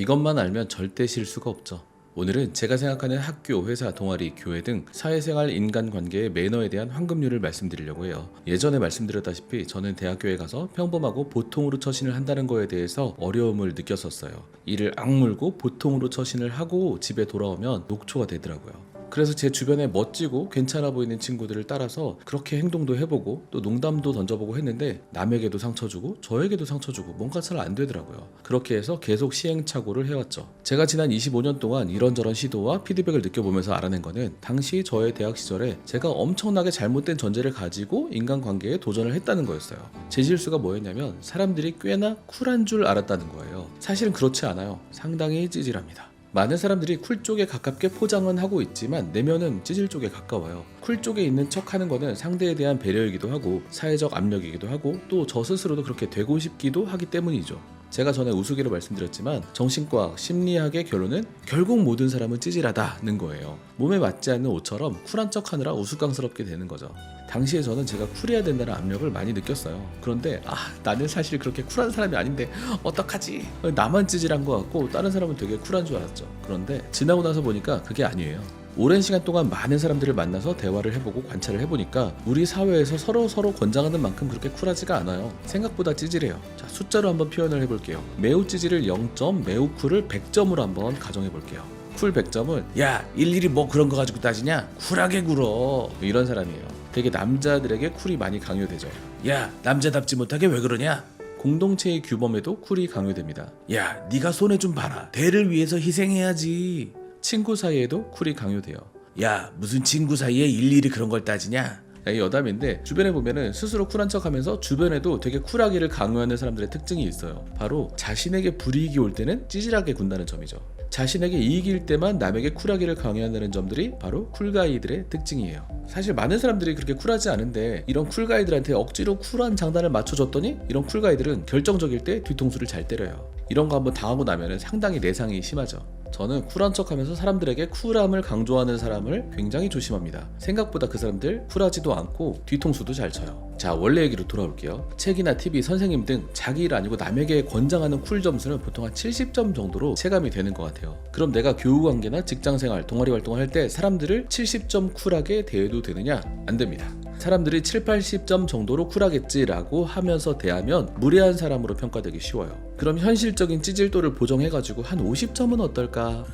이것만 알면 절대 실수가 없죠. 오늘은 제가 생각하는 학교, 회사, 동아리, 교회 등 사회생활 인간관계의 매너에 대한 황금률을 말씀드리려고 해요. 예전에 말씀드렸다시피 저는 대학교에 가서 평범하고 보통으로 처신을 한다는 거에 대해서 어려움을 느꼈었어요. 이를 악물고 보통으로 처신을 하고 집에 돌아오면 녹초가 되더라고요. 그래서 제 주변에 멋지고 괜찮아 보이는 친구들을 따라서 그렇게 행동도 해보고 또 농담도 던져보고 했는데 남에게도 상처 주고 저에게도 상처 주고 뭔가 잘 안 되더라고요. 그렇게 해서 계속 시행착오를 해왔죠. 제가 지난 25년 동안 이런저런 시도와 피드백을 느껴보면서 알아낸 거는 당시 저의 대학 시절에 제가 엄청나게 잘못된 전제를 가지고 인간관계에 도전을 했다는 거였어요. 제 실수가 뭐였냐면 사람들이 꽤나 쿨한 줄 알았다는 거예요. 사실은 그렇지 않아요. 상당히 찌질합니다. 많은 사람들이 쿨 쪽에 가깝게 포장은 하고 있지만 내면은 찌질 쪽에 가까워요. 쿨 쪽에 있는 척 하는 거는 상대에 대한 배려이기도 하고 사회적 압력이기도 하고 또 저 스스로도 그렇게 되고 싶기도 하기 때문이죠. 제가 전에 우스개로 말씀드렸지만 정신과학, 심리학의 결론은 결국 모든 사람은 찌질하다는 거예요. 몸에 맞지 않는 옷처럼 쿨한 척 하느라 우스꽝스럽게 되는 거죠. 당시에 저는 제가 쿨해야 된다는 압력을 많이 느꼈어요. 그런데 나는 사실 그렇게 쿨한 사람이 아닌데 어떡하지? 나만 찌질한 것 같고 다른 사람은 되게 쿨한 줄 알았죠. 그런데 지나고 나서 보니까 그게 아니에요. 오랜 시간 동안 많은 사람들을 만나서 대화를 해보고 관찰을 해보니까 우리 사회에서 서로 권장하는 만큼 그렇게 쿨하지가 않아요. 생각보다 찌질해요. 자, 숫자로 한번 표현을 해볼게요. 매우 찌질을 0점, 매우 쿨을 100점으로 한번 가정해볼게요. 쿨 100점은 야 일일이 뭐 그런 거 가지고 따지냐? 쿨하게 굴어. 이런 사람이에요. 되게 남자들에게 쿨이 많이 강요되죠. 야 남자답지 못하게 왜 그러냐? 공동체의 규범에도 쿨이 강요됩니다. 야 네가 손해 좀 봐라. 대를 위해서 희생해야지. 친구 사이에도 쿨이 강요돼요. 야 무슨 친구 사이에 일일이 그런 걸 따지냐? 여담인데 주변에 보면은 스스로 쿨한 척하면서 주변에도 되게 쿨하기를 강요하는 사람들의 특징이 있어요. 바로 자신에게 불이익이 올 때는 찌질하게 군다는 점이죠. 자신에게 이익일 때만 남에게 쿨하기를 강요한다는 점들이 바로 쿨가이들의 특징이에요. 사실 많은 사람들이 그렇게 쿨하지 않은데 이런 쿨가이들한테 억지로 쿨한 장단을 맞춰줬더니 이런 쿨가이들은 결정적일 때 뒤통수를 잘 때려요. 이런 거 한번 당하고 나면 상당히 내상이 심하죠. 저는 쿨한 척하면서 사람들에게 쿨함을 강조하는 사람을 굉장히 조심합니다. 생각보다 그 사람들 쿨하지도 않고 뒤통수도 잘 쳐요. 자, 원래 얘기로 돌아올게요. 책이나 TV, 선생님 등 자기 일 아니고 남에게 권장하는 쿨 점수는 보통 한 70점 정도로 체감이 되는 것 같아요. 그럼 내가 교우관계나 직장생활, 동아리 활동을 할 때 사람들을 70점 쿨하게 대해도 되느냐? 안 됩니다. 사람들이 7, 80점 정도로 쿨하겠지라고 하면서 대하면 무례한 사람으로 평가되기 쉬워요. 그럼 현실적인 찌질도를 보정해가지고 한 50점은 어떨까?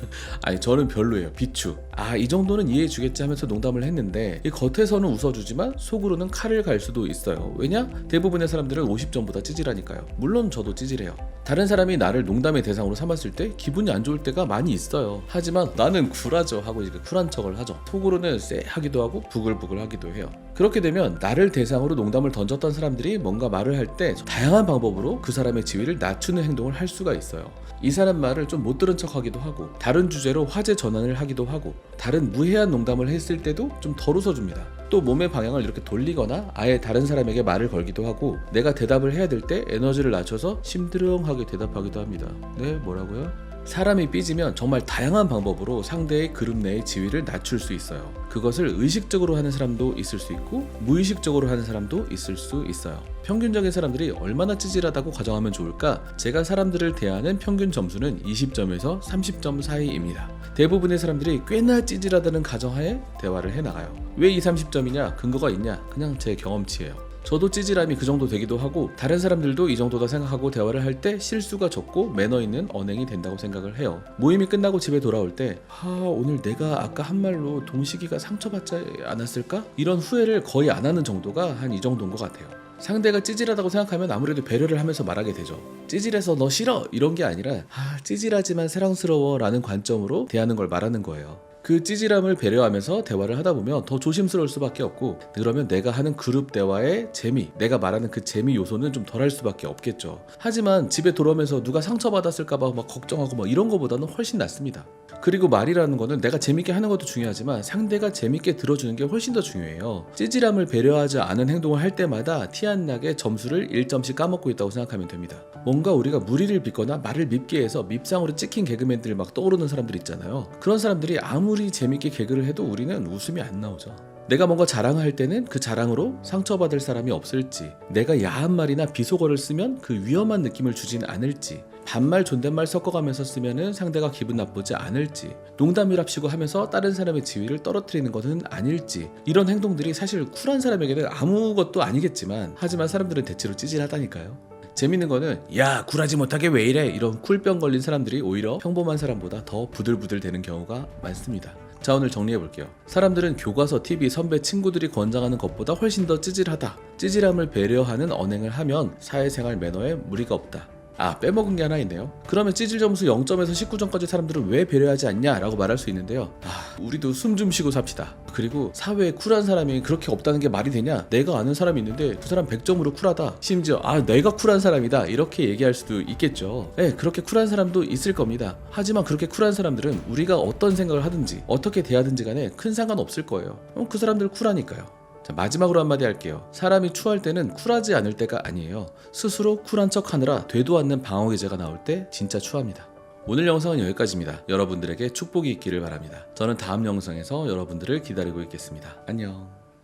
아니 저는 별로예요. 비추. 이 정도는 이해해 주겠지 하면서 농담을 했는데 이 겉에서는 웃어주지만 속으로는 칼을 갈 수도 있어요. 왜냐? 대부분의 사람들은 50점보다 찌질하니까요. 물론 저도 찌질해요. 다른 사람이 나를 농담의 대상으로 삼았을 때 기분이 안 좋을 때가 많이 있어요. 하지만 나는 쿨하죠 하고 이렇게 쿨한 척을 하죠. 속으로는 쎄하기도 하고 부글부글 하기도 해요. 그렇게 되면 나를 대상으로 농담을 던졌던 사람들이 뭔가 말을 할 때 다양한 방법으로 그 사람의 지위를 낮추는 행동을 할 수가 있어요. 이 사람 말을 좀 못 들은 척 하기도 하고 다른 주제로 화제 전환을 하기도 하고 다른 무해한 농담을 했을 때도 좀 덜 웃어줍니다. 또 몸의 방향을 이렇게 돌리거나 아예 다른 사람에게 말을 걸기도 하고 내가 대답을 해야 될 때 에너지를 낮춰서 심드렁하게 대답하기도 합니다. 네, 뭐라고요? 사람이 삐지면 정말 다양한 방법으로 상대의 그룹 내의 지위를 낮출 수 있어요. 그것을 의식적으로 하는 사람도 있을 수 있고 무의식적으로 하는 사람도 있을 수 있어요. 평균적인 사람들이 얼마나 찌질하다고 가정하면 좋을까? 제가 사람들을 대하는 평균 점수는 20점에서 30점 사이입니다. 대부분의 사람들이 꽤나 찌질하다는 가정하에 대화를 해나가요. 왜 20, 30점이냐? 근거가 있냐? 그냥 제 경험치예요. 저도 찌질함이 그 정도 되기도 하고 다른 사람들도 이 정도다 생각하고 대화를 할 때 실수가 적고 매너 있는 언행이 된다고 생각을 해요. 모임이 끝나고 집에 돌아올 때 오늘 내가 아까 한 말로 동식이가 상처받지 않았을까? 이런 후회를 거의 안 하는 정도가 한 이 정도인 것 같아요. 상대가 찌질하다고 생각하면 아무래도 배려를 하면서 말하게 되죠. 찌질해서 너 싫어 이런 게 아니라 찌질하지만 사랑스러워 라는 관점으로 대하는 걸 말하는 거예요. 그 찌질함을 배려하면서 대화를 하다 보면 더 조심스러울 수밖에 없고 그러면 내가 하는 그룹 대화의 재미, 내가 말하는 그 재미 요소는 좀 덜할 수밖에 없겠죠. 하지만 집에 돌아오면서 누가 상처받았을까봐 막 걱정하고 이런 거보다는 훨씬 낫습니다. 그리고 말이라는 거는 내가 재밌게 하는 것도 중요하지만 상대가 재밌게 들어주는 게 훨씬 더 중요해요. 찌질함을 배려하지 않은 행동을 할 때마다 티 안 나게 점수를 1점씩 까먹고 있다고 생각하면 됩니다. 뭔가 우리가 무리를 빚거나 말을 밉게 해서 밉상으로 찍힌 개그맨들 막 떠오르는 사람들 있잖아요. 그런 사람들이 아무리 재밌게 개그를 해도 우리는 웃음이 안 나오죠. 내가 뭔가 자랑을 할 때는 그 자랑으로 상처받을 사람이 없을지, 내가 야한 말이나 비속어를 쓰면 그 위험한 느낌을 주진 않을지, 반말 존댓말 섞어가면서 쓰면은 상대가 기분 나쁘지 않을지, 농담이랍시고 하면서 다른 사람의 지위를 떨어뜨리는 것은 아닐지, 이런 행동들이 사실 쿨한 사람에게는 아무것도 아니겠지만 하지만 사람들은 대체로 찌질하다니까요. 재밌는 거는 야 쿨하지 못하게 왜 이래 이런 쿨병 걸린 사람들이 오히려 평범한 사람보다 더 부들부들 되는 경우가 많습니다. 자, 오늘 정리해 볼게요. 사람들은 교과서, TV, 선배, 친구들이 권장하는 것보다 훨씬 더 찌질하다. 찌질함을 배려하는 언행을 하면 사회생활 매너에 무리가 없다. 아, 빼먹은 게 하나 있네요. 그러면 찌질 점수 0점에서 19점까지 사람들은 왜 배려하지 않냐 라고 말할 수 있는데요. 우리도 숨 좀 쉬고 삽시다. 그리고 사회에 쿨한 사람이 그렇게 없다는 게 말이 되냐? 내가 아는 사람이 있는데 그 사람 100점으로 쿨하다. 심지어 내가 쿨한 사람이다 이렇게 얘기할 수도 있겠죠. 네, 그렇게 쿨한 사람도 있을 겁니다. 하지만 그렇게 쿨한 사람들은 우리가 어떤 생각을 하든지 어떻게 대하든지 간에 큰 상관 없을 거예요. 그 사람들 쿨하니까요. 자, 마지막으로 한마디 할게요. 사람이 추할 때는 쿨하지 않을 때가 아니에요. 스스로 쿨한 척 하느라 되도 않는 방어 기제가 나올 때 진짜 추합니다. 오늘 영상은 여기까지입니다. 여러분들에게 축복이 있기를 바랍니다. 저는 다음 영상에서 여러분들을 기다리고 있겠습니다. 안녕.